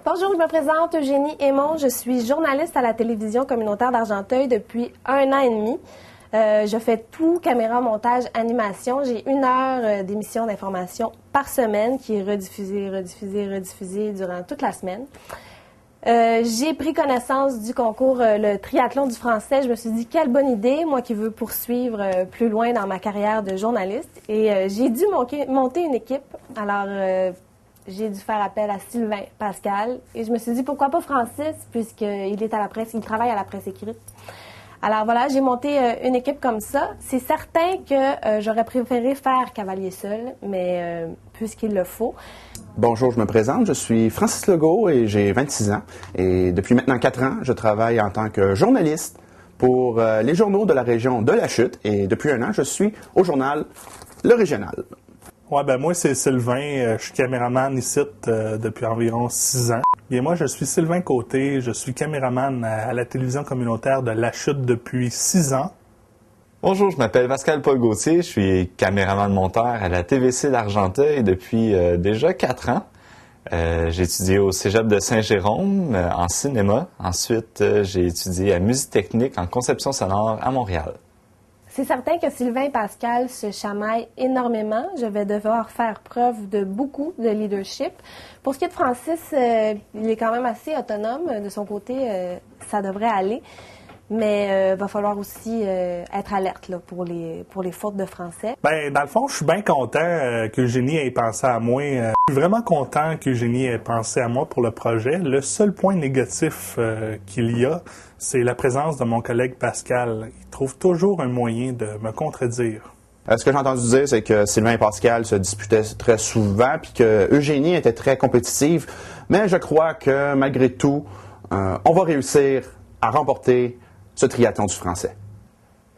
Bonjour, je me présente Eugénie Aymon. Je suis journaliste à la télévision communautaire d'Argenteuil depuis 1 an et demi. Je fais tout, caméra, montage, animation. J'ai 1 heure d'émission d'information par semaine qui est rediffusée durant toute la semaine. J'ai pris connaissance du concours le triathlon du français. Je me suis dit, quelle bonne idée, moi qui veux poursuivre plus loin dans ma carrière de journaliste. Et j'ai dû monter une équipe. Alors, j'ai dû faire appel à Sylvain Pascal. Et je me suis dit, pourquoi pas Francis, puisqu'il est à la presse, il travaille à la presse écrite. Alors voilà, j'ai monté une équipe comme ça. C'est certain que j'aurais préféré faire cavalier seul, mais puisqu'il le faut. Bonjour, je me présente. Je suis Francis Legault et j'ai 26 ans. Et depuis maintenant 4 ans, je travaille en tant que journaliste pour les journaux de la région de La Chute. Et depuis 1 an, je suis au journal Le Régional. Ouais, ben moi, c'est Sylvain. Je suis caméraman ici depuis environ 6 ans. Et moi, je suis Sylvain Côté. Je suis caméraman à la télévision communautaire de La Chute depuis 6 ans. Bonjour, je m'appelle Pascal-Paul Gauthier. Je suis caméraman monteur à la TVC d'Argenteuil depuis déjà 4 ans. J'ai étudié au Cégep de Saint-Jérôme en cinéma. Ensuite, j'ai étudié à Musique technique en conception sonore à Montréal. C'est certain que Sylvain Pascal se chamaille énormément. Je vais devoir faire preuve de beaucoup de leadership. Pour ce qui est de Francis, il est quand même assez autonome. De son côté, ça devrait aller. Mais il va falloir aussi être alerte là, pour les fautes de français. Ben, dans le fond, je suis bien content qu'Eugénie ait pensé à moi. Je suis vraiment content qu'Eugénie ait pensé à moi pour le projet. Le seul point négatif qu'il y a, c'est la présence de mon collègue Pascal. Il trouve toujours un moyen de me contredire. Ce que j'ai entendu dire, c'est que Sylvain et Pascal se disputaient très souvent, puis que Eugénie était très compétitive. Mais je crois que malgré tout, on va réussir à remporter ce triathlon du français.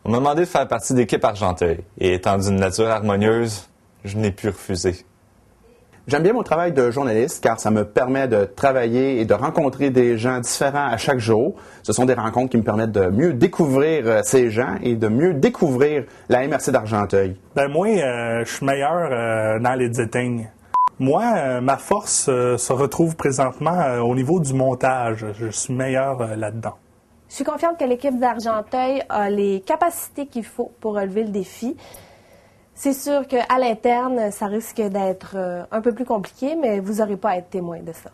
On m'a demandé de faire partie d'équipe Argenteuil. Et étant d'une nature harmonieuse, je n'ai pu refuser. J'aime bien mon travail de journaliste car ça me permet de travailler et de rencontrer des gens différents à chaque jour. Ce sont des rencontres qui me permettent de mieux découvrir ces gens et de mieux découvrir la MRC d'Argenteuil. Ben moi, je suis meilleur dans l'éditing. Moi, ma force se retrouve présentement au niveau du montage. Je suis meilleur là-dedans. Je suis confiante que l'équipe d'Argenteuil a les capacités qu'il faut pour relever le défi. C'est sûr qu'à l'interne, ça risque d'être un peu plus compliqué, mais vous n'aurez pas à être témoin de ça.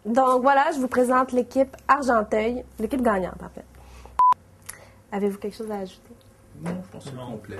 Donc voilà, je vous présente l'équipe Argenteuil, l'équipe gagnante en fait. Avez-vous quelque chose à ajouter? Non, je pense que c'est complet.